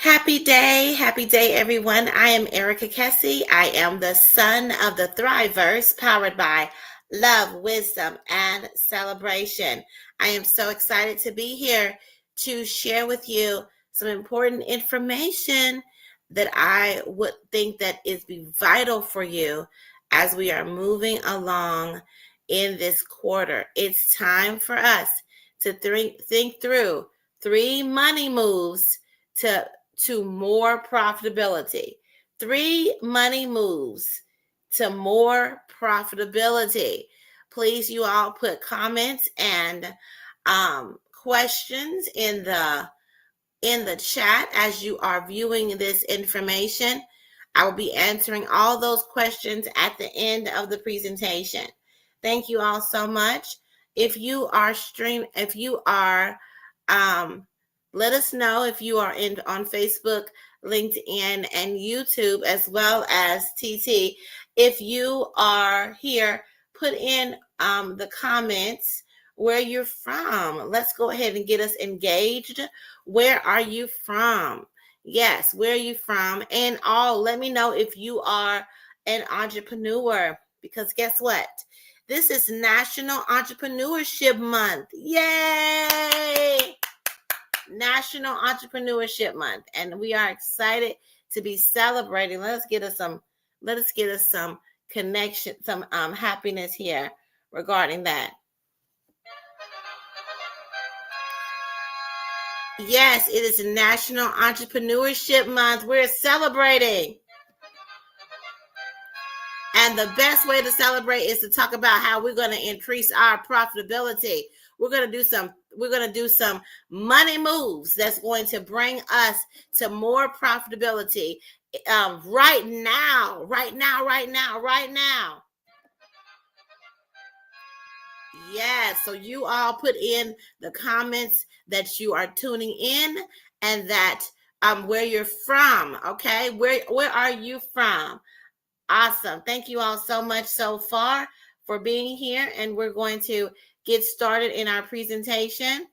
Happy day, everyone. I am Erica Kesse. I am the son of the Thrivers, powered by love, wisdom, and celebration. I am so excited to be here to share with you some important information that I would think that is be vital for you as we are moving along in this quarter. It's time for us to think through three money moves to more profitability. Three money moves to more profitability. Please, you all put comments and questions in the chat as you are viewing this information. I will be answering all those questions at the end of the presentation. Thank you all so much. If you are let us know if you are on Facebook, LinkedIn, and YouTube, as well as TT. If you are here, put in the comments where you're from. Let's go ahead and get us engaged. Where are you from? Yes, where are you from? And let me know if you are an entrepreneur, because guess what? This is National Entrepreneurship Month. Yay! National Entrepreneurship Month, and we are excited to be celebrating. Let us get us some connection, some happiness here regarding that. Yes, it is National Entrepreneurship Month. We're celebrating. And the best way to celebrate is to talk about how we're going to increase our profitability. We're going to do some money moves that's going to bring us to more profitability right now. Yes, so you all put in the comments that you are tuning in and that where you're from, okay? Where are you from? Awesome. Thank you all so much so far for being here, and we're going to get started in our presentation.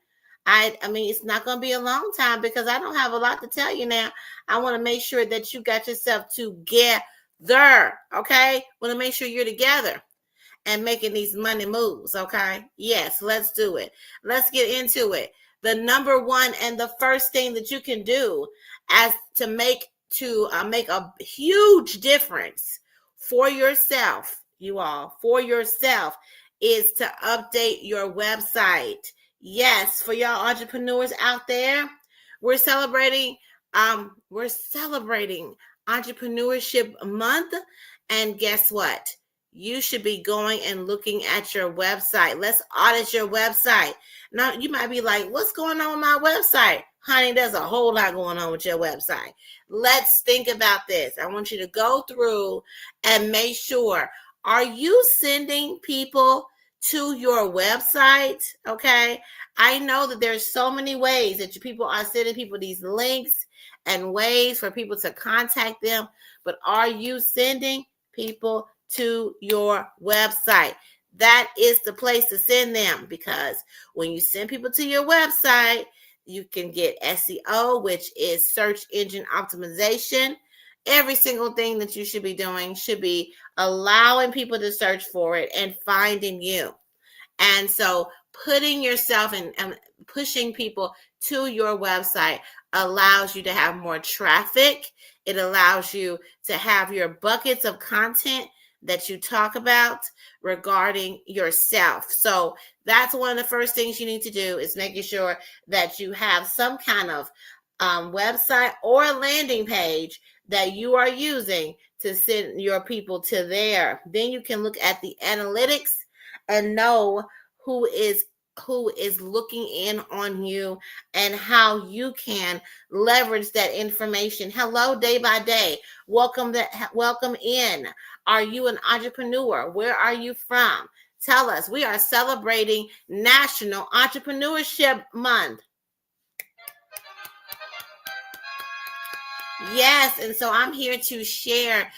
I mean, it's not going to be a long time because I don't have a lot to tell you now. I want to make sure that you got yourself together, okay? Want to make sure you're together and making these money moves, okay? Yes, let's do it. Let's get into it. The number one and the first thing that you can do as to make a huge difference for yourself, is to update your website. Yes, for y'all entrepreneurs out there, we're celebrating Entrepreneurship Month, and guess what? You should be going and looking at your website. Let's audit your website. Now, you might be like, what's going on with my website? Honey, there's a whole lot going on with your website. Let's think about this. I want you to go through and make sure, are you sending people to your website? Okay. I know that there's so many ways that people are sending people these links and ways for people to contact them, but are you sending people to your website? That is the place to send them, because when you send people to your website, you can get SEO, which is search engine optimization. Every single thing that you should be doing should be allowing people to search for it and finding you. And so putting yourself and pushing people to your website allows you to have more traffic. It allows you to have your buckets of content that you talk about regarding yourself. So that's one of the first things you need to do, is making sure that you have some kind of website or landing page that you are using to send your people to there. Then you can look at the analytics and know who is looking in on you and how you can leverage that information. Hello, day by day. Welcome in. Are you an entrepreneur? Where are you from? Tell us. We are celebrating National Entrepreneurship Month. Yes, and so I'm here to share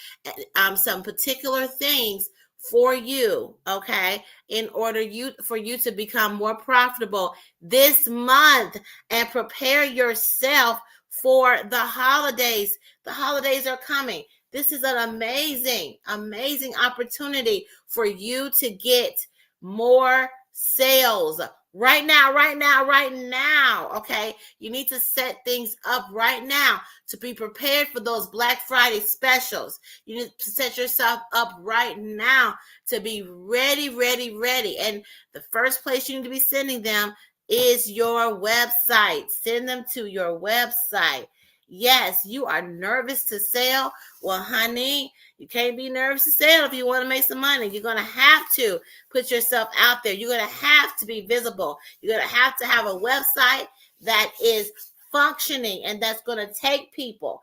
some particular things for you, okay, in order for you to become more profitable this month and prepare yourself for the holidays. The holidays are coming. This is an amazing, amazing opportunity for you to get more sales right now, right now, right now. Okay. You need to set things up right now to be prepared for those Black Friday specials. You need to set yourself up right now to be ready, ready, ready. And the first place you need to be sending them is your website. Send them to your website. Yes, you are nervous to sell. Well, honey, you can't be nervous to sell if you want to make some money. You're going to have to put yourself out there. You're going to have to be visible. You're going to have a website that is functioning and that's going to take people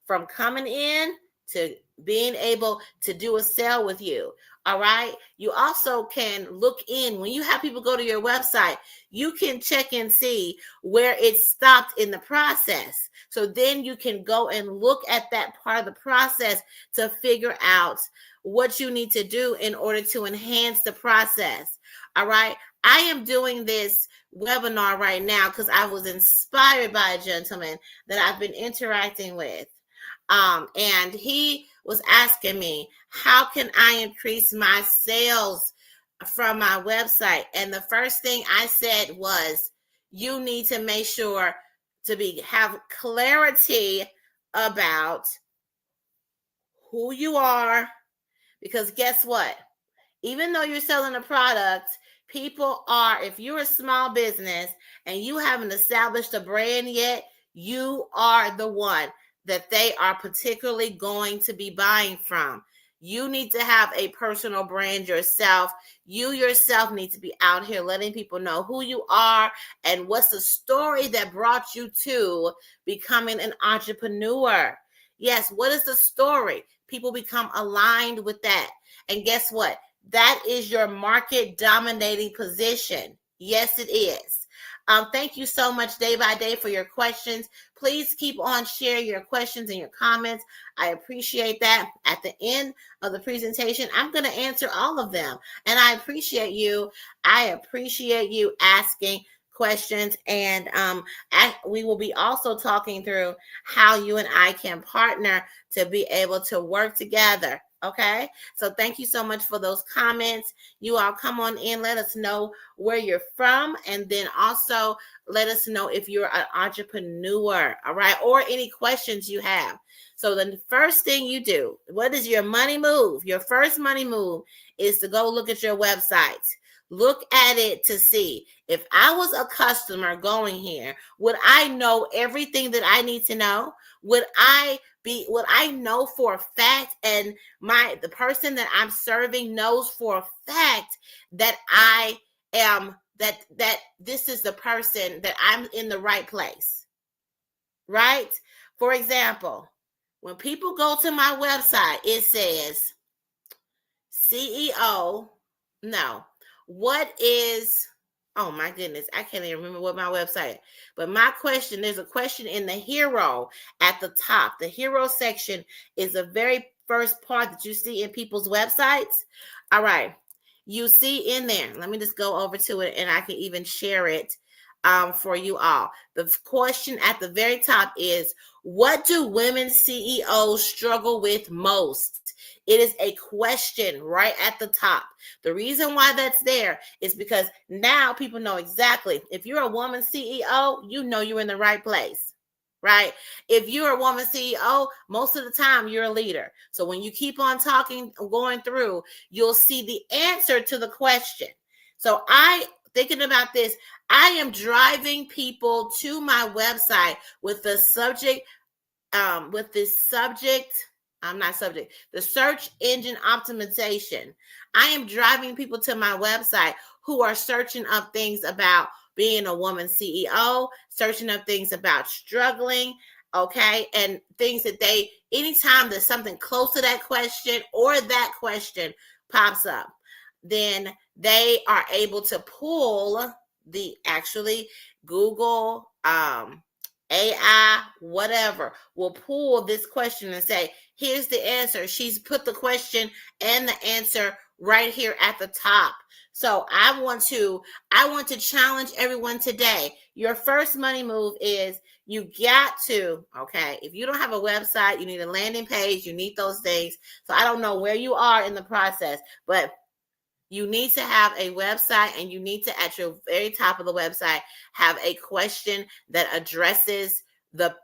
from coming in to being able to do a sale with you. All right. You also can look in when you have people go to your website, you can check and see where it stopped in the process. So then you can go and look at that part of the process to figure out what you need to do in order to enhance the process. All right. I am doing this webinar right now because I was inspired by a gentleman that I've been interacting with. And he was asking me, how can I increase my sales from my website? And the first thing I said was, you need to make sure to have clarity about who you are, because guess what? Even though you're selling a product, people are, if you're a small business and you haven't established a brand yet, you are the one that they are particularly going to be buying from. You need to have a personal brand yourself. You yourself need to be out here letting people know who you are and what's the story that brought you to becoming an entrepreneur. Yes, what is the story? People become aligned with that. And guess what? That is your market dominating position. Yes, it is. Thank you so much day by day for your questions. Please keep on sharing your questions and your comments. I appreciate that. At the end of the presentation, I'm going to answer all of them. And I appreciate you. I appreciate you asking questions. And we will be also talking through how you and I can partner to be able to work together. Okay, so thank you so much for those comments. You all come on in, let us know where you're from, and then also let us know if you're an entrepreneur, all right, or any questions you have. So the first thing you do, what is your money move? Your first money move is to go look at your website. Look at it to see if I was a customer going here, would I know everything that I need to know? Would I know for a fact, and the person that I'm serving knows for a fact that I am that this is the person that I'm in the right place, right? For example, when people go to my website, it says CEO. No, what is? Oh my goodness, I can't even remember what my website is. But my question, there's a question in the hero at the top. The hero section is the very first part that you see in people's websites. All right. You see in there, let me just go over to it and I can even share it for you all. The question at the very top is, what do women CEOs struggle with most? It is a question right at the top. The reason why that's there is because now people know exactly. If you're a woman CEO, you know you're in the right place, right? If you're a woman CEO, most of the time you're a leader. So when you keep on talking, going through, you'll see the answer to the question. So thinking about this, I am driving people to my website with the subject, the search engine optimization. I am driving people to my website who are searching up things about being a woman CEO, searching up things about struggling, okay, and things that anytime there's something close to that question or that question pops up, then they are able to pull Google, AI, whatever, will pull this question and say, here's the answer. She's put the question and the answer right here at the top. So I want to challenge everyone today. Your first money move is you got to, okay, if you don't have a website, you need a landing page, you need those things. So I don't know where you are in the process, but you need to have a website, and you need to, at your very top of the website, have a question that addresses the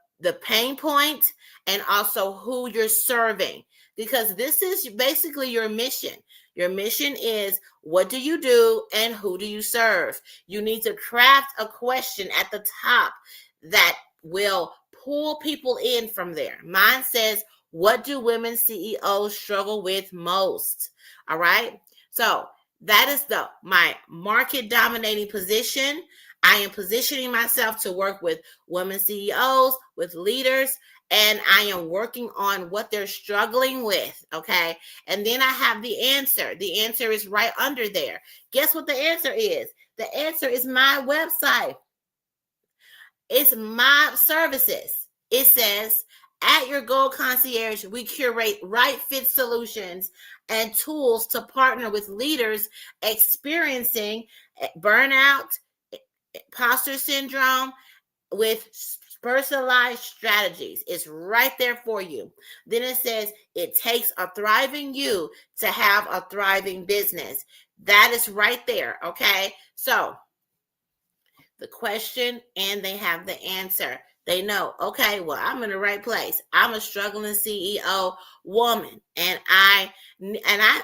pain point and also who you're serving, because this is basically your mission. Your mission is, what do you do and who do you serve? You need to craft a question at the top that will pull people in from there. Mine says, what do women CEOs struggle with most? All right. So that is my market dominating position. I am positioning myself to work with women CEOs, with leaders, and I am working on what they're struggling with, okay? And then I have the answer. The answer is right under there. Guess what the answer is? The answer is my website. It's my services. It says, at your Gold Concierge, we curate right fit solutions and tools to partner with leaders experiencing burnout, imposter syndrome, with personalized strategies. It's right there for you. Then it says, it takes a thriving you to have a thriving business. That is right there, okay? So the question, and they have the answer. They know, okay, well, I'm in the right place. I'm a struggling CEO woman, and I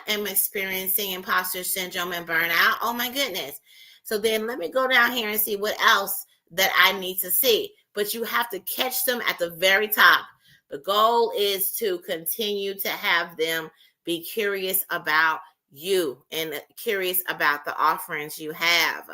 am experiencing imposter syndrome and burnout. Oh my goodness. So then let me go down here and see what else that I need to see. But you have to catch them at the very top. The goal is to continue to have them be curious about you and curious about the offerings you have.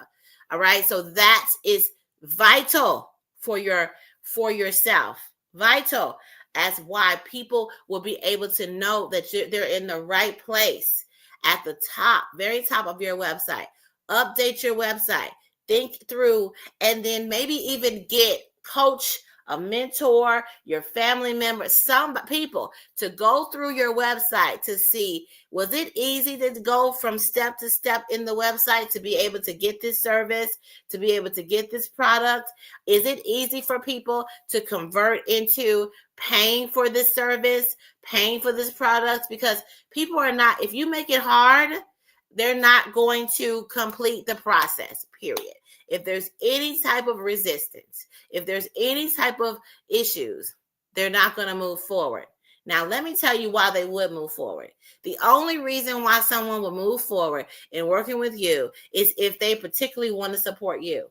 All right. So that is vital for yourself. Vital, as why people will be able to know that they're in the right place at the top, very top of your website. Update your website. Think through, and then maybe even get coach, a mentor, your family member, some people to go through your website to see, was it easy to go from step to step in the website to be able to get this service, to be able to get this product? Is it easy for people to convert into paying for this service, paying for this product? Because people are not, if you make it hard, they're not going to complete the process, period. If there's any type of resistance, if there's any type of issues, they're not going to move forward. Now, let me tell you why they would move forward. The only reason why someone would move forward in working with you is if they particularly want to support you.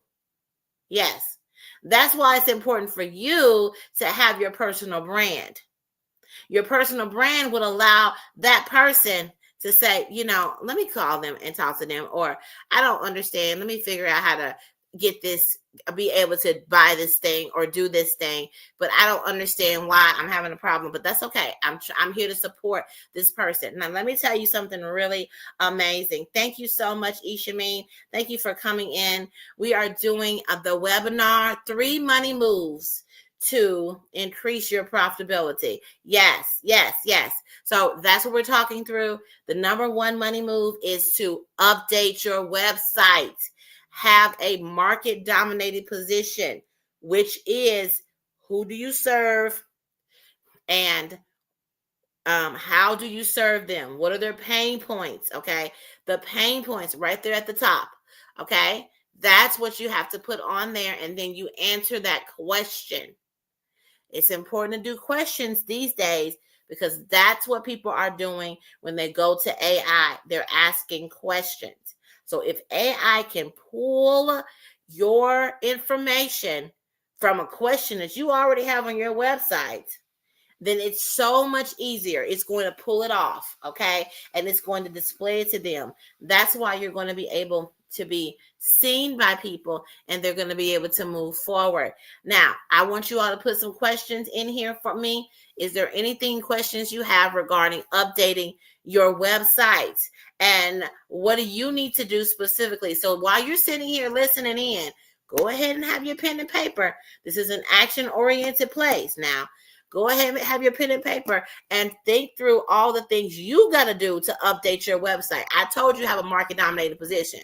Yes, that's why it's important for you to have your personal brand. Your personal brand would allow that person to say, let me call them and talk to them, or I don't understand. Let me figure out how to get this, be able to buy this thing or do this thing, but I don't understand why I'm having a problem, but that's okay. I'm here to support this person. Now, let me tell you something really amazing. Thank you so much, Ishameen. Thank you for coming in. We are doing the webinar, 3 money moves to increase your profitability. Yes. So that's what we're talking through. The number 1 money move is to update your website. Have a market dominated position, which is, who do you serve and how do you serve them? What are their pain points? Okay. The pain points right there at the top. Okay. That's what you have to put on there. And then you answer that question. It's important to do questions these days, because that's what people are doing when they go to AI. They're asking questions. So if AI can pull your information from a question that you already have on your website, then it's so much easier. It's going to pull it off, okay? And it's going to display it to them. That's why you're going to be able to be seen by people, and they're going to be able to move forward. Now, I want you all to put some questions in here for me. Is there questions you have regarding updating your website? And what do you need to do specifically? So while you're sitting here listening in, go ahead and have your pen and paper. This is an action-oriented place. Now, Go ahead and have your pen and paper and think through all the things you got to do to update your website. I told you to have a market dominated position.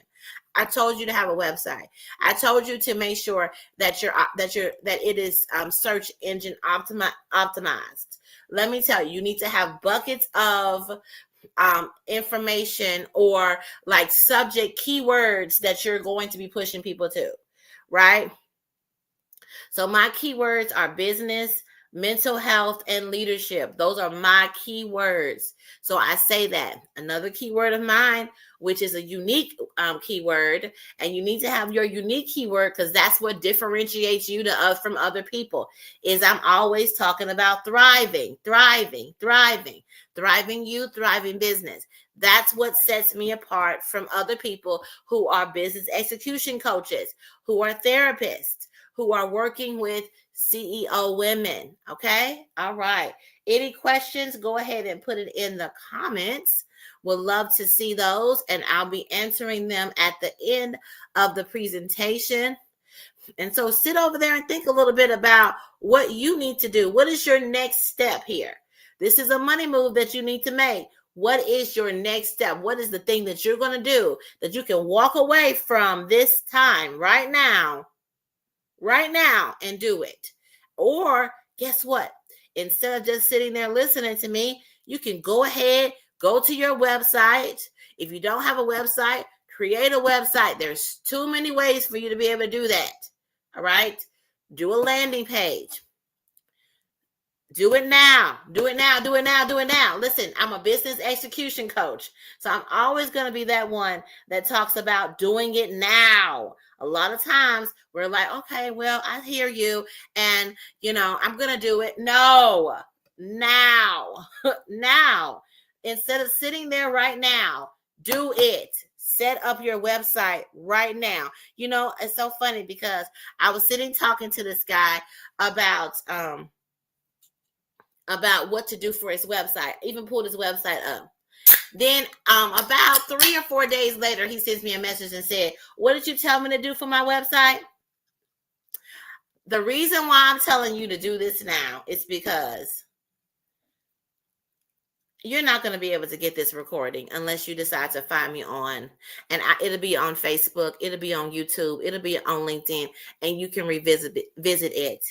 I told you to have a website. I told you to make sure that it is search engine optimized. Let me tell you, you need to have buckets of information or like subject keywords that you're going to be pushing people to, right? So my keywords are business, mental health, and leadership. Those are my keywords. So I say that. Another keyword of mine, which is a unique keyword, and you need to have your unique keyword because that's what differentiates you from other people, is I'm always talking about thriving you, thriving business. That's what sets me apart from other people who are business execution coaches, who are therapists, who are working with CEO women. Okay. All right. Any questions? Go ahead and put it in the comments. Would love to see those, and I'll be answering them at the end of the presentation. And so sit over there and think a little bit about what you need to do. What is your next step here? This is a money move that you need to make. What is your next step? What is the thing that you're going to do that you can walk away from this time right now and do it? Or guess what? Instead of just sitting there listening to me, you can go ahead, go to your website. If you don't have a website, create a website. There's too many ways for you to be able to do that. All right? Do a landing page. Do it now. Do it now. Do it now. Do it now. Listen, I'm a business execution coach. So I'm always going to be that one that talks about doing it now. A lot of times we're like, okay, well, I hear you. And, I'm going to do it. No, now, now. Instead of sitting there right now, do it. Set up your website right now. It's so funny because I was sitting talking to this guy about what to do for his website. Even pulled his website up. Then about 3 or 4 days later, he sends me a message and said, what did you tell me to do for my website? The reason why I'm telling you to do this now is because you're not going to be able to get this recording unless you decide to find me on, and it'll be on Facebook, it'll be on YouTube, it'll be on LinkedIn, and you can visit it,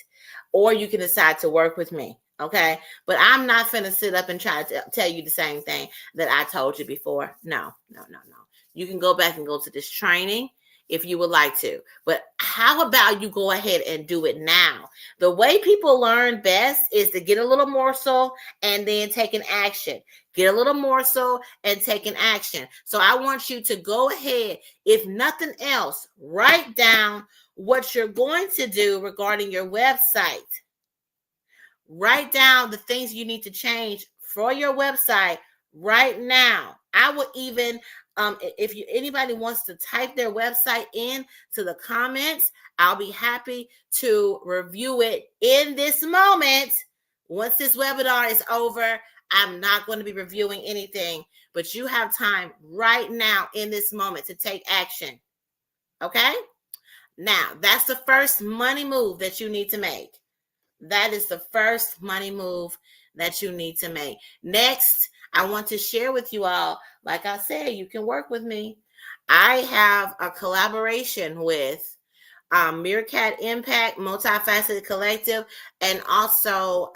or you can decide to work with me. Okay. But I'm not going to sit up and try to tell you the same thing that I told you before. No. You can go back and go to this training if you would like to. But how about you go ahead and do it now? The way people learn best is to get a little morsel and then take an action. Get a little morsel and take an action. So I want you to go ahead, if nothing else, write down what you're going to do regarding your website. Write down the things you need to change for your website right now. I would even, if anybody wants to type their website in to the comments, I'll be happy to review it in this moment. Once this webinar is over, I'm not going to be reviewing anything, but you have time right now in this moment to take action. Okay? Now, that's the first money move that you need to make. That is the first money move that you need to make. Next, I want to share with you all, like I said, you can work with me. I have a collaboration with Meerkat Impact, Multifaceted Collective, and also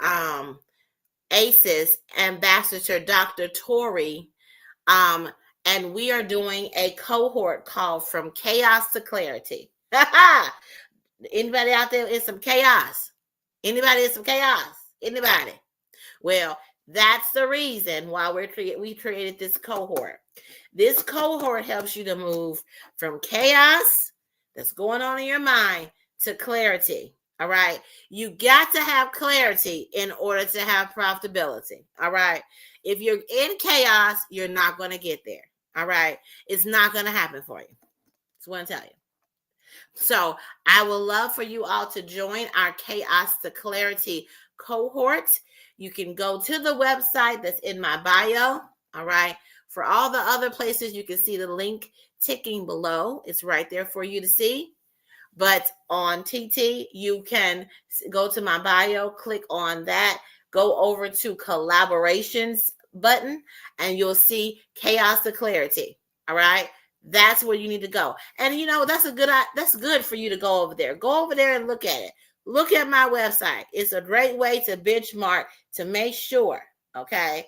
ACES Ambassador Dr. Tori. And we are doing a cohort called From Chaos to Clarity. Anybody out there in some chaos? Anybody in some chaos? Anybody? Well, that's the reason why we created this cohort. This cohort helps you to move from chaos that's going on in your mind to clarity. All right. You got to have clarity in order to have profitability. All right. If you're in chaos, you're not going to get there. All right. It's not going to happen for you. That's what I'm telling you. So I would love for you all to join our Chaos to Clarity cohort. You can go to the website that's in my bio. All right. For all the other places, you can see the link ticking below. It's right there for you to see. But on TT, you can go to my bio, click on that go over to collaborations button and you'll see chaos to clarity. All right. That's where you need to go. And that's good for you to go over there. Go over there and look at it. Look at my website. It's a great way to benchmark to make sure. Okay.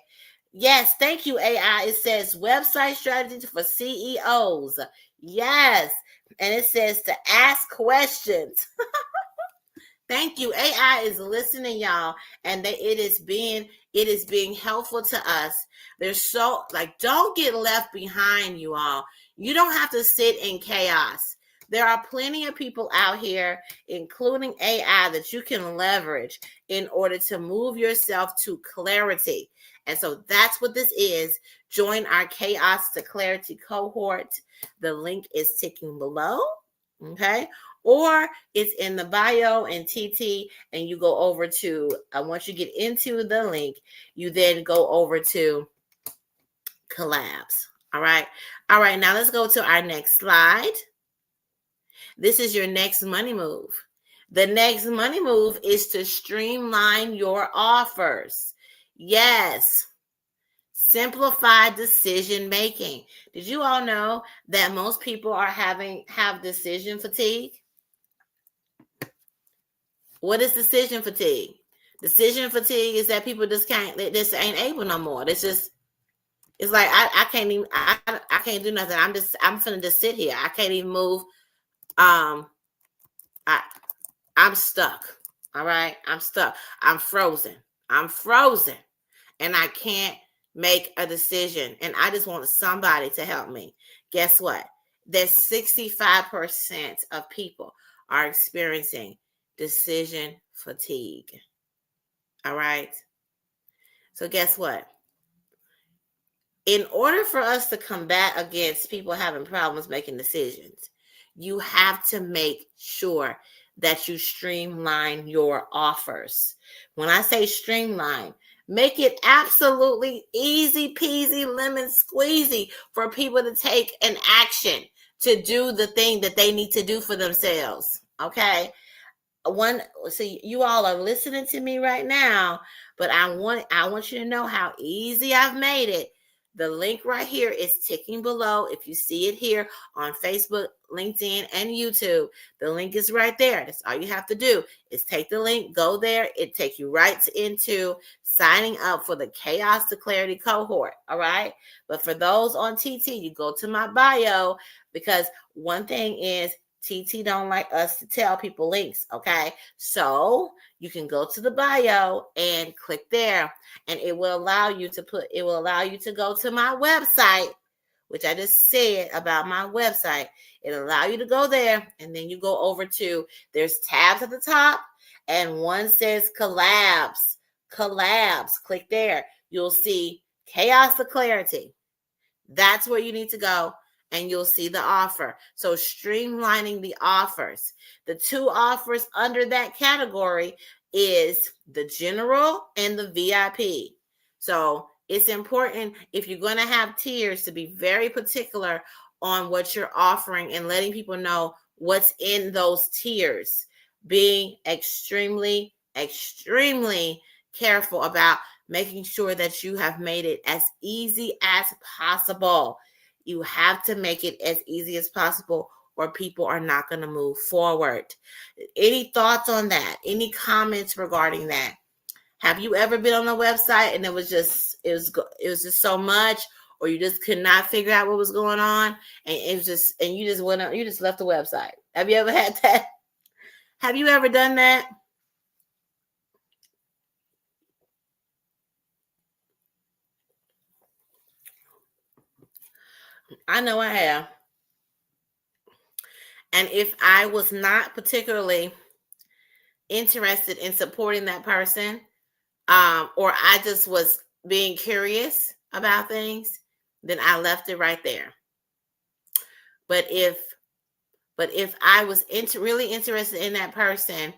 Yes, thank you, AI. It says website strategy for CEOs. Yes. And it says to ask questions. Thank you. AI is listening, y'all, and it is being helpful to us. Don't get left behind, you all. You don't have to sit in chaos. There are plenty of people out here, including AI, that you can leverage in order to move yourself to clarity. And so that's what this is. Join our Chaos to Clarity cohort. The link is ticking below. Okay. Or it's in the bio and TT, and you go over to, once you get into the link, you then go over to collabs. All right. All right. Now let's go to our next slide. This is your next money move. The next money move is to streamline your offers. Yes. Simplify decision making. Did you all know that most people have decision fatigue? What is decision fatigue? Decision fatigue is that people just ain't able no more. It's like I can't do nothing. I'm finna just sit here. I can't even move. I'm stuck. All right. I'm stuck. I'm frozen. And I can't make a decision. And I just want somebody to help me. Guess what? There's 65% of people are experiencing decision fatigue. All right. So guess what? In order for us to combat against people having problems making decisions, you have to make sure that you streamline your offers. When I say streamline, make it absolutely easy peasy lemon squeezy for people to take an action to do the thing that they need to do for themselves. Okay. So you all are listening to me right now, but I want you to know how easy I've made it. The link right here is ticking below. If you see it here on Facebook, LinkedIn, and YouTube, the link is right there. That's all you have to do is take the link, go there. It takes you right into signing up for the Chaos to Clarity cohort. All right. But for those on TT, you go to my bio, because one thing is TT don't like us to tell people links. Okay. So you can go to the bio and click there, and it will allow you to go to my website, which I just said about my website. It'll allow you to go there, and then you go over to, there's tabs at the top, and one says collabs. Click there. You'll see Chaos to Clarity. That's where you need to go, and you'll see the offer. So streamlining the offers. The two offers under that category is the general and the VIP. So it's important, if you're going to have tiers, to be very particular on what you're offering and letting people know what's in those tiers. Being extremely, extremely careful about making sure that you have made it as easy as possible. You have to make it as easy as possible, or people are not going to move forward. Any thoughts on that? Any comments regarding that? Have you ever been on a website and it was just so much, or you just could not figure out what was going on, and you just left the website? Have you ever had that? Have you ever done that? I know I have. And if I was not particularly interested in supporting that person, or I just was being curious about things, then I left it right there. But if I was really interested in that person,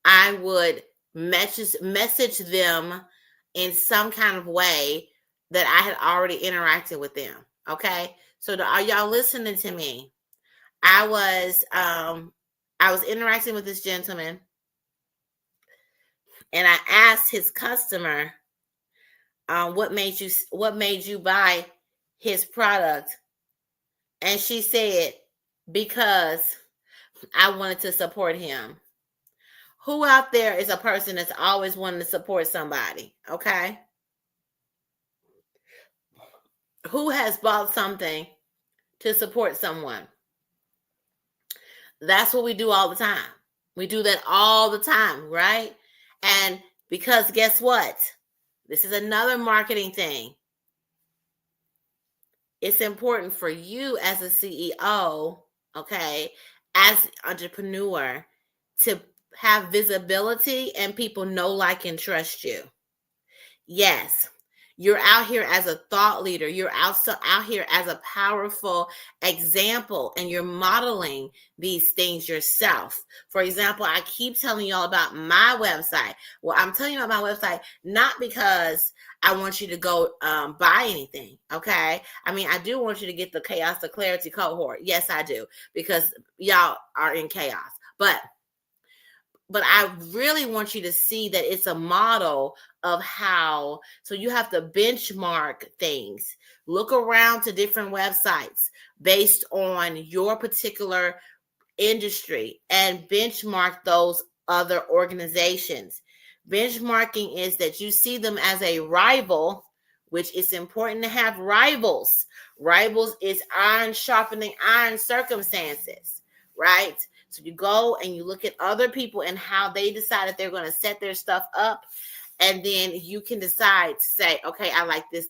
I would message them in some kind of way that I had already interacted with them. Okay. So are y'all listening to me? I was interacting with this gentleman, And I asked his customer, what made you buy his product? And she said, because I wanted to support him. Who out there is a person that's always wanting to support somebody? Okay. Who has bought something to support someone? That's what we do all the time. We do that all the time, right? And because guess what? This is another marketing thing. It's important for you as a CEO, okay, as an entrepreneur, to have visibility and people know, like, and trust you. Yes, you're out here as a thought leader. You're also out here as a powerful example, and you're modeling these things yourself. For example, I keep telling y'all about my website. Well, I'm telling you about my website not because I want you to go buy anything, okay? I mean, I do want you to get the Chaos to Clarity cohort. Yes, I do, because y'all are in chaos. But I really want you to see that it's a model of how, so you have to benchmark things. Look around to different websites based on your particular industry and benchmark those other organizations. Benchmarking is that you see them as a rival, which is important to have rivals. Rivals is iron sharpening iron circumstances, right? So you go and you look at other people and how they decided they're going to set their stuff up. And then you can decide to say, okay, I like this.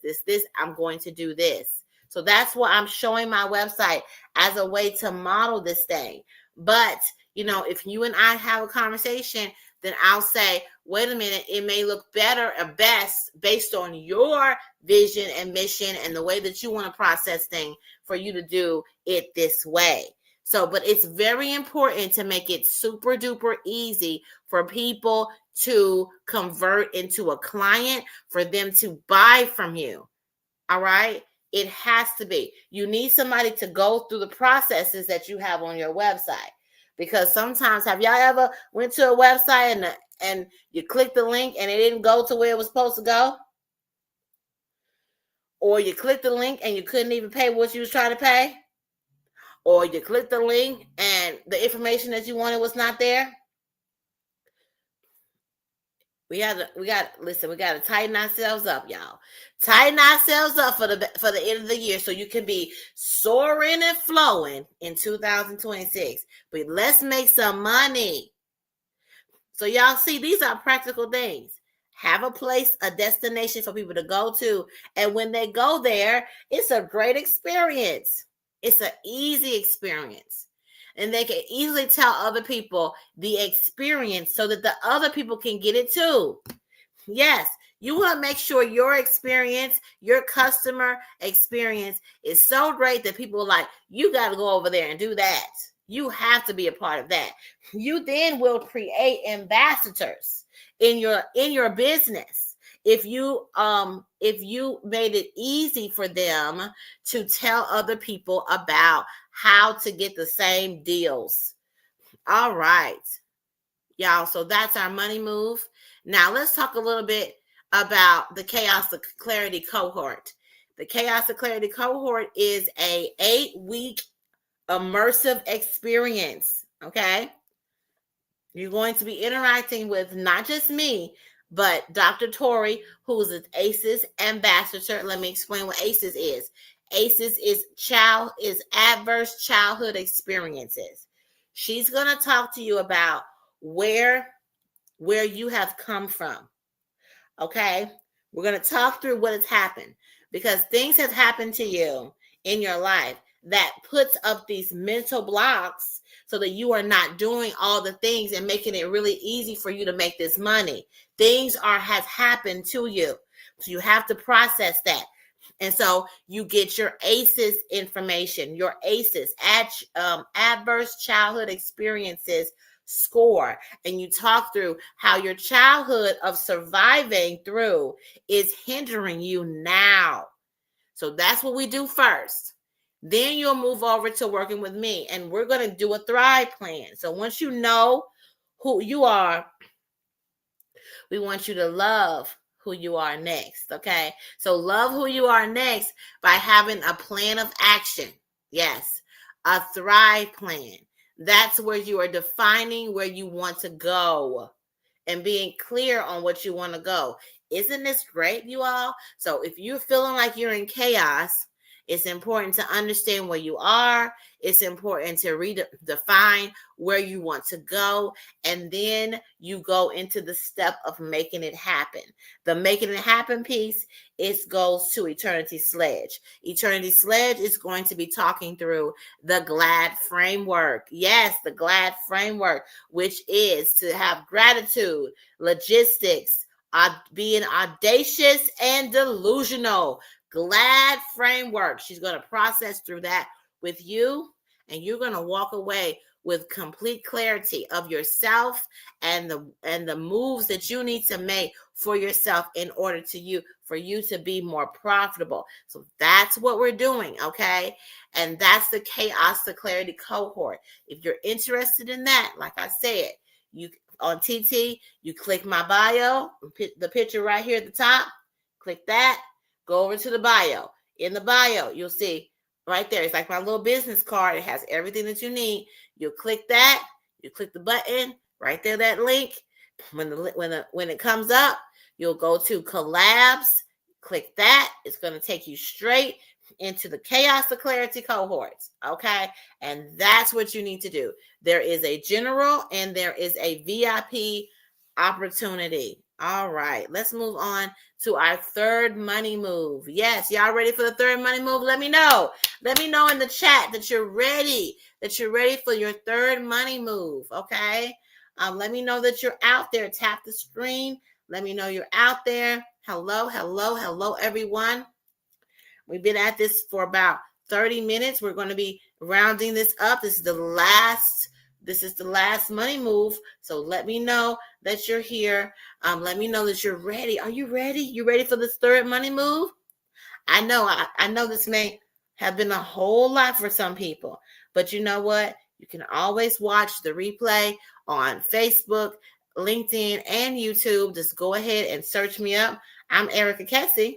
I'm going to do this. So that's why I'm showing my website as a way to model this thing. But, if you and I have a conversation, then I'll say, wait a minute, it may look better or best based on your vision and mission and the way that you want to process things for you to do it this way. So, but it's very important to make it super duper easy for people to convert into a client, for them to buy from you. All right. It has to be. You need somebody to go through the processes that you have on your website. Because sometimes, have y'all ever went to a website and you clicked the link and it didn't go to where it was supposed to go? Or you clicked the link and you couldn't even pay what you was trying to pay? Or you clicked the link and the information that you wanted was not there? We got to tighten ourselves up, y'all. Tighten ourselves up for the end of the year so you can be soaring and flowing in 2026. But let's make some money. So y'all see, these are practical things. Have a place, a destination for people to go to. And when they go there, it's a great experience. It's an easy experience. And they can easily tell other people the experience so that the other people can get it too. Yes, you want to make sure your experience, your customer experience is so great that people are like, you got to go over there and do that. You have to be a part of that. You then will create ambassadors in your business. If you made it easy for them to tell other people about how to get the same deals. All right, y'all. So that's our money move. Now let's talk a little bit about the Chaos to Clarity cohort. The Chaos to Clarity cohort is a 8-week immersive experience. Okay. You're going to be interacting with not just me, but Dr. Tori, who is an ACEs ambassador. Let me explain what ACEs is. ACEs is adverse childhood experiences. She's going to talk to you about where you have come from. Okay? We're going to talk through what has happened, because things have happened to you in your life that puts up these mental blocks so that you are not doing all the things and making it really easy for you to make this money. Things has happened to you. So you have to process that. And so you get your ACEs information, your ACEs, adverse childhood experiences score. And you talk through how your childhood of surviving through is hindering you now. So that's what we do first. Then you'll move over to working with me, and we're going to do a Thrive plan. So once you know who you are, We want you to love who you are next. Okay. So love who you are next by having a plan of action. Yes. A Thrive plan. That's where you are defining where you want to go and being clear on what you want to go. Isn't this great, you all? So if you're feeling like you're in chaos, it's important to understand where you are. It's important to redefine where you want to go. And then you go into the step of making it happen. The making it happen piece, it goes to Eternity Sledge. Eternity Sledge is going to be talking through the GLAD framework. Yes, the GLAD framework, which is to have gratitude, logistics, being audacious and delusional. GLAD framework. She's going to process through that with you, and you're going to walk away with complete clarity of yourself and the moves that you need to make for yourself in order for you to be more profitable. So that's what we're doing, okay? And that's the Chaos to Clarity cohort. If you're interested in that, like I said, you on TT, you click my bio, the picture right here at the top, click that, go over to the bio. In the bio, you'll see right there, it's like my little business card. It has everything that you need. You'll click that, you click the button, right there, that link. When it comes up, you'll go to collabs, click that. It's going to take you straight into the Chaos to Clarity cohorts, okay? And that's what you need to do. There is a general and there is a VIP opportunity. All right, let's move on to our third money move. Yes, y'all ready for the third money move? Let me know. Let me know in the chat that you're ready for your third money move, okay? Let me know that you're out there. Tap the screen. Let me know you're out there. Hello, everyone. We've been at this for about 30 minutes. We're going to be rounding this up. This is the last money move. So let me know that you're here. Let me know that you're ready. Are you ready? You ready for this third money move? I know this may have been a whole lot for some people, but you know what? You can always watch the replay on Facebook, LinkedIn, and YouTube. Just go ahead and search me up. I'm Erica Kesse.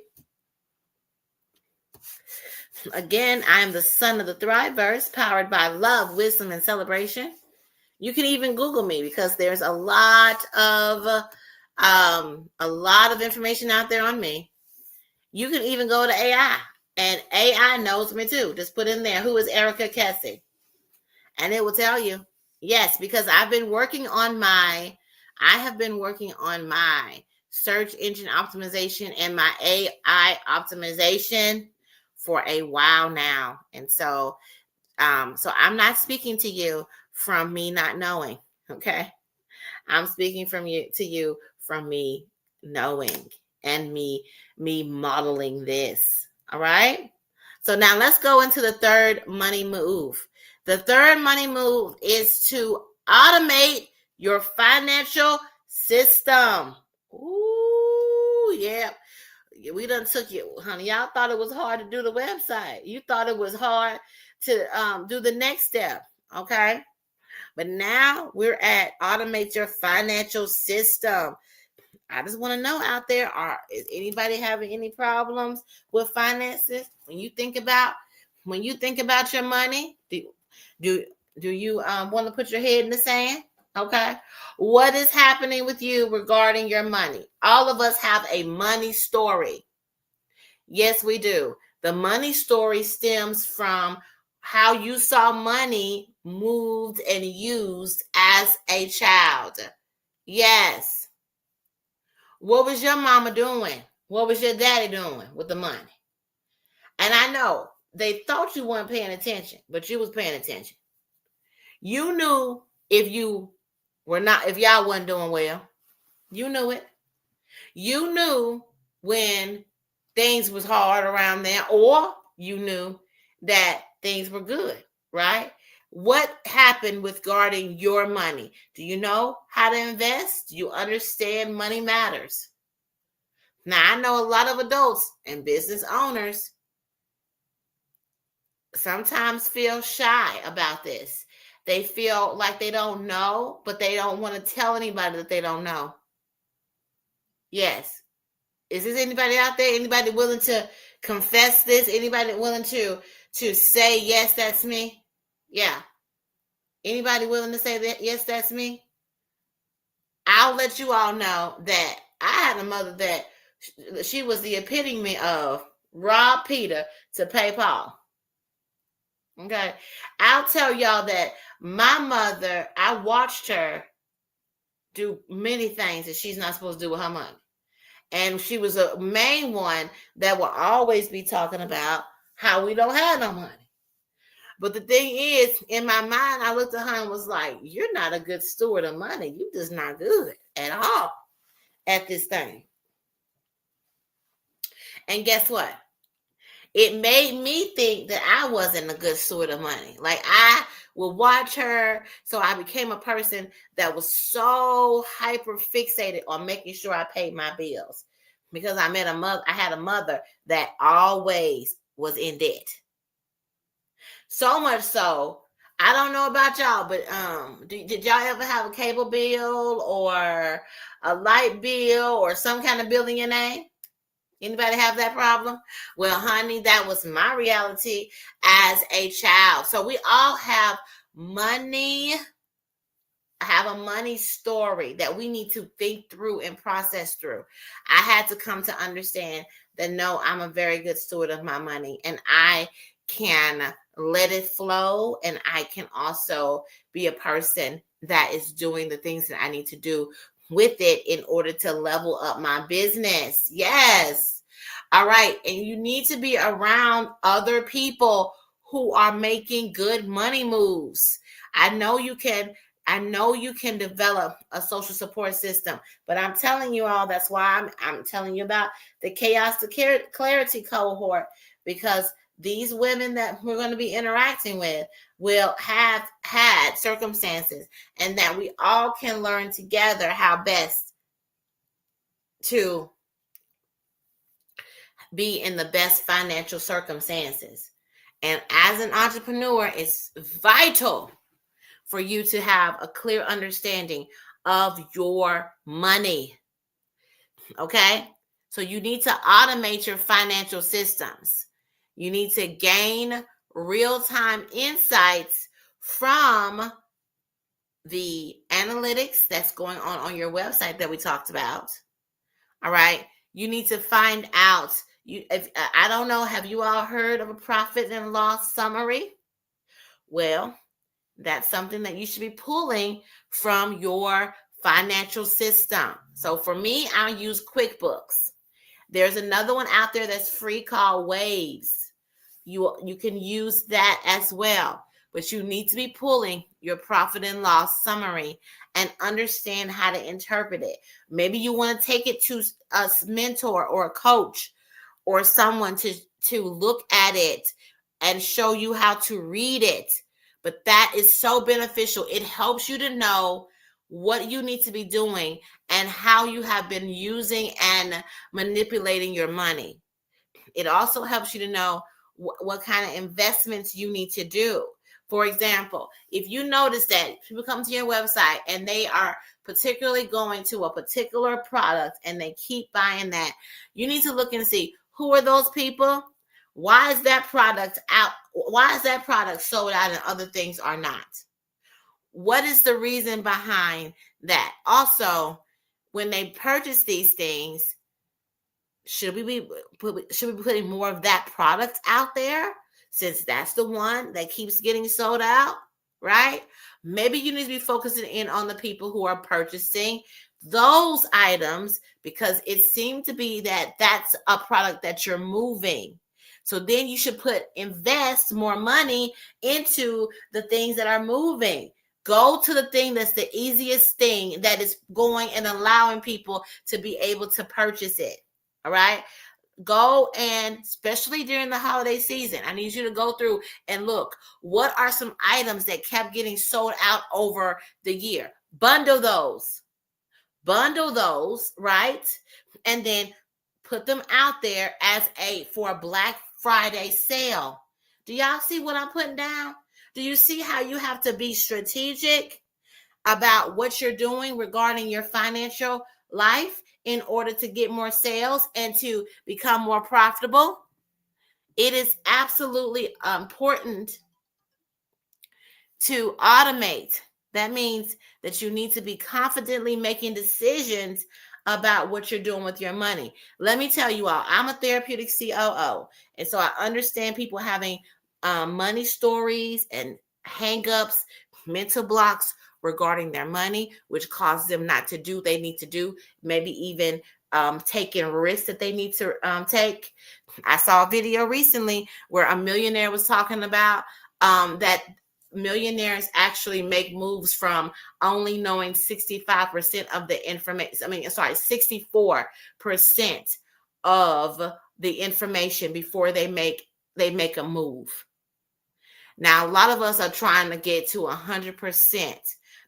Again, I am the son of the Thriveverse, powered by love, wisdom, and celebration. You can even Google me because there's a lot of information out there on me. You can even go to AI, and AI knows me too. Just put in there, who is Erica Kesse? And it will tell you. Yes, because I have been working on my search engine optimization and my AI optimization for a while now. And so I'm not speaking to you from me not knowing, okay? I'm speaking to you from me knowing and me modeling this, all right? So now let's go into the third money move. The third money move is to automate your financial system. Ooh, yeah. We done took you, honey. Y'all thought it was hard to do the website. You thought it was hard to do the next step, okay? But now we're at automate your financial system. I just want to know out there, is anybody having any problems with finances? When you think about your money, do you want to put your head in the sand? Okay. What is happening with you regarding your money? All of us have a money story. Yes, we do. The money story stems from how you saw money moved and used as a child. Yes. What was your mama doing? What was your daddy doing with the money? And I know they thought you weren't paying attention, but you was paying attention. You knew if y'all wasn't doing well. You knew it. You knew when things was hard around there, or you knew that things were good, right? What happened with guarding your money? Do you know how to invest? Do you understand money matters? Now, I know a lot of adults and business owners sometimes feel shy about this. They feel like they don't know, but they don't want to tell anybody that they don't know. Yes. Is there anybody out there? Anybody willing to confess this? Anybody willing to say, yes, that's me? Yeah. Anybody willing to say that? Yes, that's me. I'll let you all know that I had a mother that she was the epitome of rob Peter to pay Paul. Okay. I'll tell y'all that my mother, I watched her do many things that she's not supposed to do with her money. And she was a main one that will always be talking about how we don't have no money. But the thing is, in my mind, I looked at her and was like, you're not a good steward of money. You just not good at all at this thing. And guess what? It made me think that I wasn't a good steward of money. Like I would watch her. So I became a person that was so hyper fixated on making sure I paid my bills because I had a mother that always was in debt. So much so, I don't know about y'all, but did y'all ever have a cable bill or a light bill or some kind of bill in your name? Anybody have that problem? Well, honey, that was my reality as a child. So we all have money. Have a money story that we need to think through and process through. I had to come to understand that no, I'm a very good steward of my money and I can let it flow, and I can also be a person that is doing the things that I need to do with it in order to level up my business. Yes. All right. And you need to be around other people who are making good money moves. I know you can develop a social support system, but I'm telling you all, that's why I'm telling you about the Chaos to Clarity cohort, because these women that we're going to be interacting with will have had circumstances, and that we all can learn together how best to be in the best financial circumstances. And as an entrepreneur, it's vital for you to have a clear understanding of your money. Okay? So you need to automate your financial systems. You need to gain real-time insights from the analytics that's going on your website that we talked about. All right? You need to find out. I don't know, have you all heard of a profit and loss summary? Well, that's something that you should be pulling from your financial system. So for me, I use QuickBooks. There's another one out there that's free called Waves. You can use that as well, but you need to be pulling your profit and loss summary and understand how to interpret it. Maybe you want to take it to a mentor or a coach or someone to look at it and show you how to read it. But that is so beneficial. It helps you to know what you need to be doing and how you have been using and manipulating your money. It also helps you to know what kind of investments you need to do. For example, if you notice that people come to your website and they are particularly going to a particular product and they keep buying that, you need to look and see, who are those people? Why is that product out? Why is that product sold out and other things are not? What is the reason behind that? Also, when they purchase these things, should we be putting more of that product out there, since that's the one that keeps getting sold out, right? Maybe you need to be focusing in on the people who are purchasing those items, because it seemed to be that that's a product that you're moving. So then you should invest more money into the things that are moving. Go to the thing that's the easiest thing that is going and allowing people to be able to purchase it. All right. Go, and especially during the holiday season, I need you to go through and look, what are some items that kept getting sold out over the year? Bundle those, right? And then put them out there for a Black Friday sale. Do y'all see what I'm putting down? Do you see how you have to be strategic about what you're doing regarding your financial life? in order to get more sales and to become more profitable, it is absolutely important to automate. That means that you need to be confidently making decisions about what you're doing with your money. Let me tell you all, I'm a therapeutic COO. And so I understand people having money stories and hangups, mental blocks regarding their money, which causes them not to do what they need to do, maybe even taking risks that they need to take. I saw a video recently where a millionaire was talking about that millionaires actually make moves from only knowing 65% of the information. 64% of the information before they make a move. Now, a lot of us are trying to get to 100%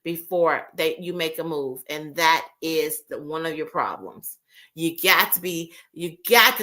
before you make a move, and that is one of your problems. You got to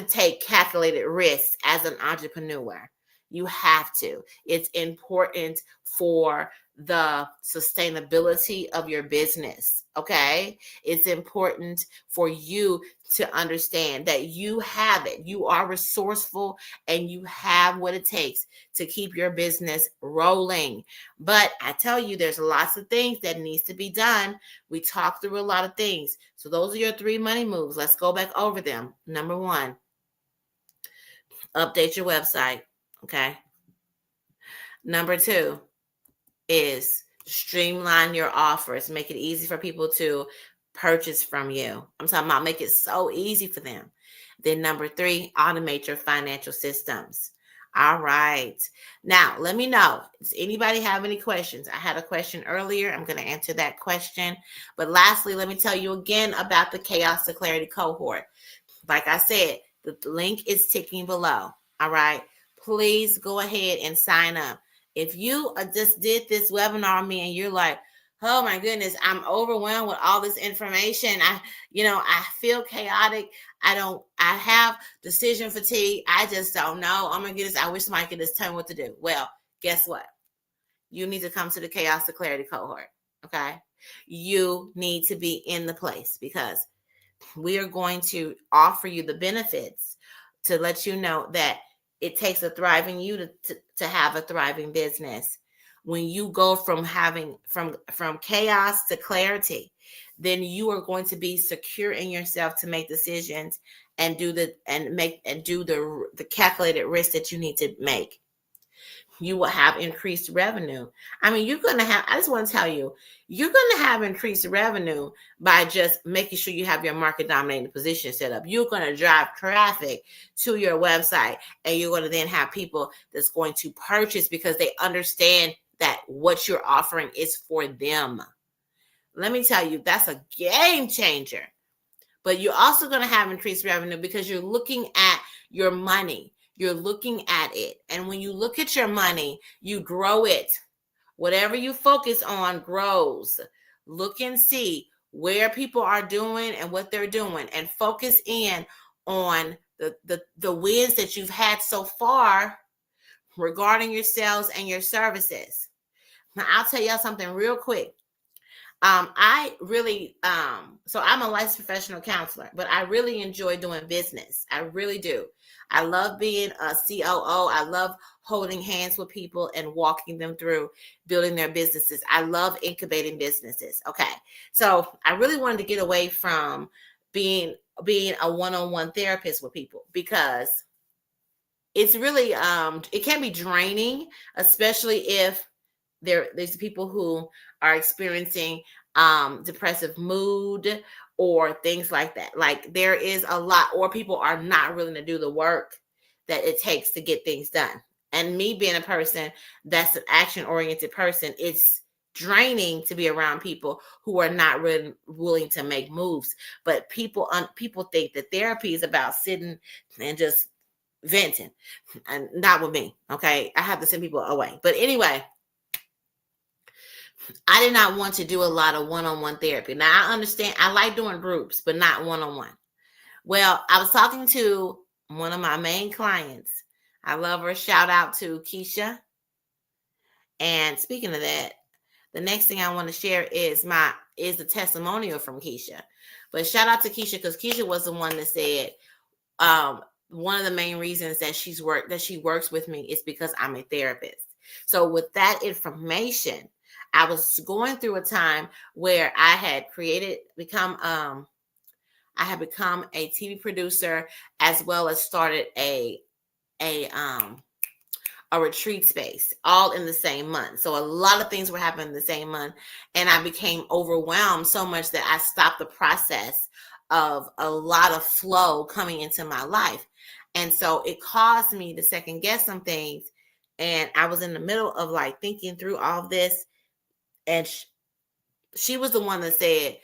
take calculated risks as an entrepreneur. You have to. It's important for the sustainability of your business. Okay. It's important for you to understand that you have it. You are resourceful and you have what it takes to keep your business rolling. But I tell you, there's lots of things that needs to be done. We talked through a lot of things. So those are your 3 money moves. Let's go back over them. Number 1, update your website. Okay. Number 2 is streamline your offers. Make it easy for people to purchase from you. I'm talking about make it so easy for them. Then number 3, automate your financial systems. All right. Now, let me know. Does anybody have any questions? I had a question earlier. I'm going to answer that question. But lastly, let me tell you again about the Chaos to Clarity cohort. Like I said, the link is ticking below. All right. Please go ahead and sign up. If you just did this webinar on me and you're like, oh my goodness, I'm overwhelmed with all this information. I feel chaotic. I have decision fatigue. I just don't know. Oh my goodness, I wish somebody could just tell me what to do. Well, guess what? You need to come to the Chaos to Clarity cohort. Okay. You need to be in the place because we are going to offer you the benefits to let you know that it takes a thriving you to have a thriving business. When you go from having from chaos to clarity, then you are going to be secure in yourself to make decisions and do the calculated risk that you need to make. You will have increased revenue. I just want to tell you, you're going to have increased revenue by just making sure you have your market dominating position set up. You're going to drive traffic to your website, and you're going to then have people that's going to purchase because they understand that what you're offering is for them. Let me tell you, that's a game changer. But you're also going to have increased revenue because you're looking at your money. You're looking at it. And when you look at your money, you grow it. Whatever you focus on grows. Look and see where people are doing and what they're doing and focus in on the wins that you've had so far regarding your sales and your services. Now, I'll tell y'all something real quick. So I'm a licensed professional counselor, but I really enjoy doing business. I really do. I love being a COO. I love holding hands with people and walking them through building their businesses. I love incubating businesses. Okay. So I really wanted to get away from being a one-on-one therapist with people because it's really, it can be draining, especially if there's people who are experiencing depressive mood or things like that. Like there is a lot, or people are not willing to do the work that it takes to get things done. And me being a person that's an action-oriented person, it's draining to be around people who are not really willing to make moves. But people think that therapy is about sitting and just venting, and not with me. Okay, I have to send people away. But anyway, I did not want to do a lot of one-on-one therapy. Now, I understand I like doing groups, but not one-on-one. Well, I was talking to one of my main clients. I love her. Shout out to Keisha. And speaking of that, the next thing I want to share is is the testimonial from Keisha. But shout out to Keisha, because Keisha was the one that said, one of the main reasons that she works with me is because I'm a therapist. So with that information, I was going through a time where I had become a TV producer, as well as started a retreat space, all in the same month. So a lot of things were happening in the same month, and I became overwhelmed so much that I stopped the process of a lot of flow coming into my life. And so it caused me to second guess some things. And I was in the middle of like thinking through all of this. And she was the one that said,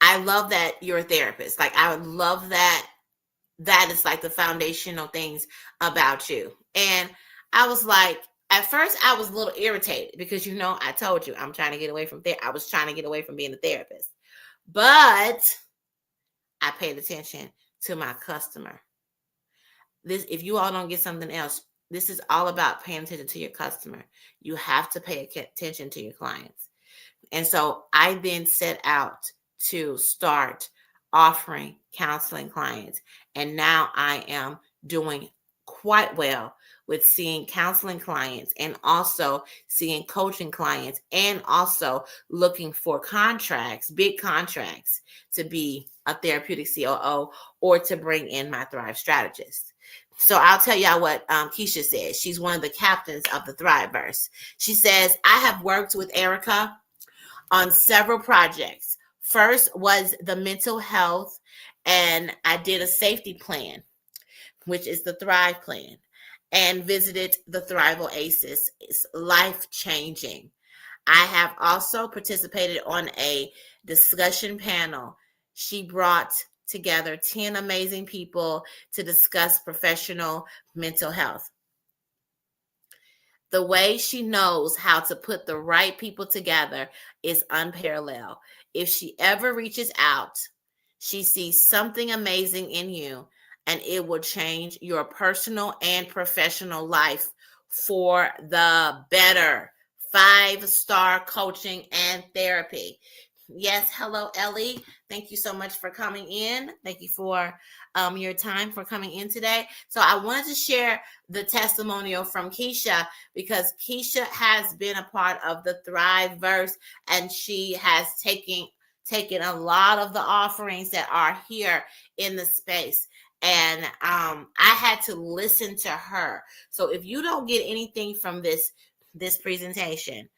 I love that you're a therapist. Like, I would love that is like the foundational things about you. And I was like, at first I was a little irritated because, I told you I'm trying to get away from I was trying to get away from being a therapist. But I paid attention to my customer. If you all don't get something else, this is all about paying attention to your customer. You have to pay attention to your clients. And so I then set out to start offering counseling clients. And now I am doing quite well with seeing counseling clients, and also seeing coaching clients, and also looking for contracts, big contracts, to be a therapeutic COO or to bring in my Thrive strategist. So I'll tell y'all what Keisha says. She's one of the captains of the Thriveverse. She says, I have worked with Erica on several projects. First was the mental health, and I did a safety plan, which is the Thrive plan, and visited the Thrive Oasis. It's life-changing. I have also participated on a discussion panel. She brought together 10 amazing people to discuss professional mental health. The way she knows how to put the right people together is unparalleled. If she ever reaches out, she sees something amazing in you, and it will change your personal and professional life for the better. 5-star coaching and therapy. Yes, hello, Ellie. Thank you so much for coming in. Thank you for your time for coming in today. So I wanted to share the testimonial from Keisha, because Keisha has been a part of the Thriveverse, and she has taken a lot of the offerings that are here in the space. And I had to listen to her. So if you don't get anything from this presentation,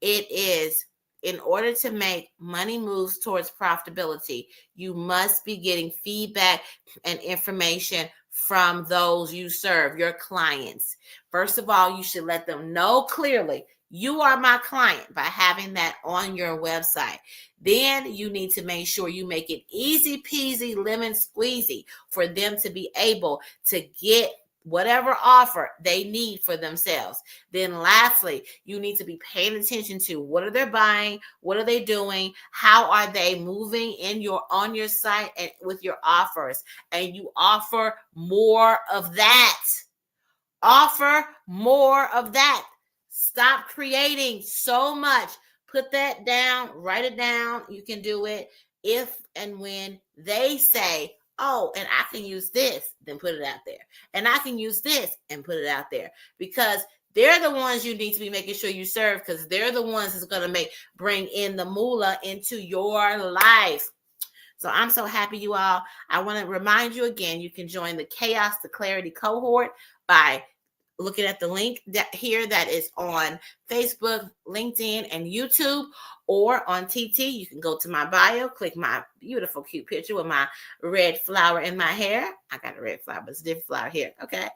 it is, in order to make money moves towards profitability, you must be getting feedback and information from those you serve, your clients. First of all, you should let them know clearly, you are my client, by having that on your website. Then you need to make sure you make it easy peasy, lemon squeezy for them to be able to get whatever offer they need for themselves. Then lastly, you need to be paying attention to what are they buying, what are they doing, how are they moving on your site and with your offers, and you offer more of that. Offer more of that. Stop creating so much. Put that down, write it down. You can do it if and when they say, oh, and I can use this, then put it out there. And I can use this and put it out there, because they're the ones you need to be making sure you serve, because they're the ones that's going to bring in the moolah into your life. So I'm so happy, you all. I want to remind you again, you can join the Chaos to Clarity cohort by looking at the link that is on Facebook, LinkedIn, and YouTube, or on TT. You can go to my bio, click my beautiful, cute picture with my red flower in my hair. I got a red flower, but it's a different flower here. Okay.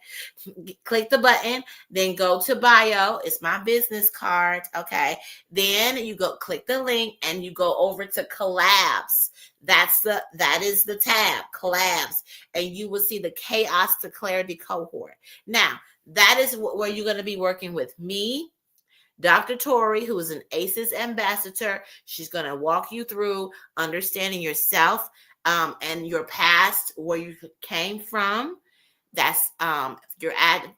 Click the button, then go to bio. It's my business card. Okay. Then you go click the link and you go over to collabs. That is the tab, collabs, and you will see the Chaos to Clarity cohort. Now, that is where you're going to be working with me, Dr. Tori, who is an ACEs ambassador. She's going to walk you through understanding yourself and your past, where you came from. That's your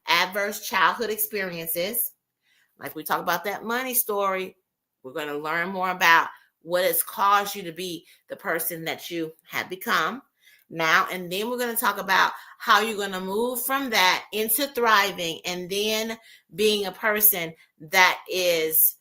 adverse childhood experiences. Like we talk about that money story, we're going to learn more about what has caused you to be the person that you have become now. And then we're going to talk about how you're going to move from that into thriving and then being a person that is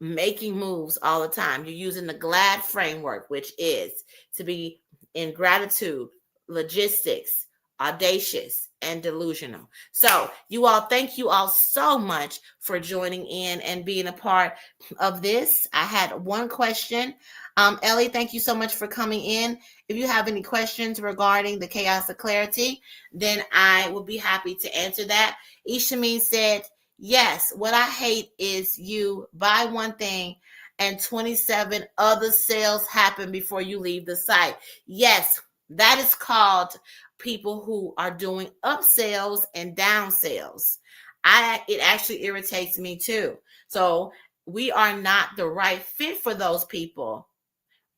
making moves all the time. You're using the GLAD framework, which is to be in gratitude, logistics, audacious, and delusional. So you all, thank you all so much for joining in and being a part of this. I had one question. Ellie, thank you so much for coming in. If you have any questions regarding the chaos of clarity, then I will be happy to answer that. Ishameen said, yes, what I hate is you buy one thing and 27 other sales happen before you leave the site. Yes, that is called people who are doing up sales and down sales. It actually irritates me too. So we are not the right fit for those people.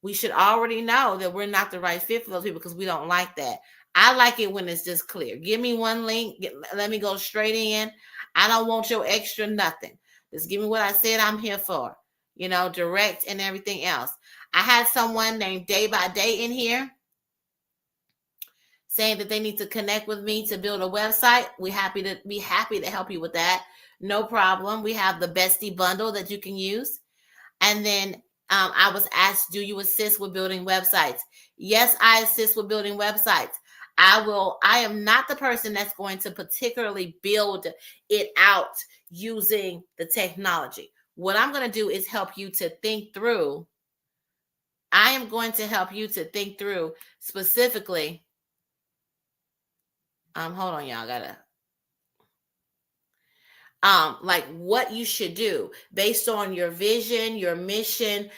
We should already know that we're not the right fit for those people because we don't like that. I like it when it's just clear. Give me one link. Let me go straight in. I don't want your extra nothing. Just give me what I said I'm here for. Direct and everything else. I had someone named Day by Day in here saying that they need to connect with me to build a website. We're happy to help you with that. No problem. We have the Bestie bundle that you can use. And then I was asked, do you assist with building websites? Yes, I assist with building websites. I am not the person that's going to particularly build it out using the technology. What I'm going to do is help you to think through. I am going to help you to think through specifically. Hold on, y'all. Like what you should do based on your vision, your mission.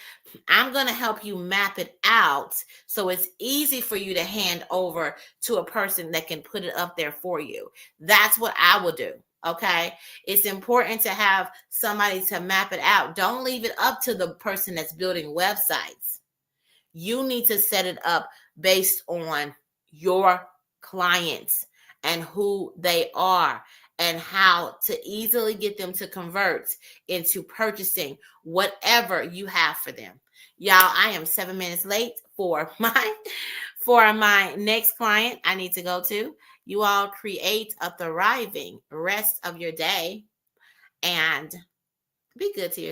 I'm going to help you map it out so it's easy for you to hand over to a person that can put it up there for you. That's what I will do. Okay. It's important to have somebody to map it out. Don't leave it up to the person that's building websites. You need to set it up based on your clients and who they are and how to easily get them to convert into purchasing whatever you have for them. Y'all, I am 7 minutes late for my next client I need to go to. You all create a thriving rest of your day and be good to yourself.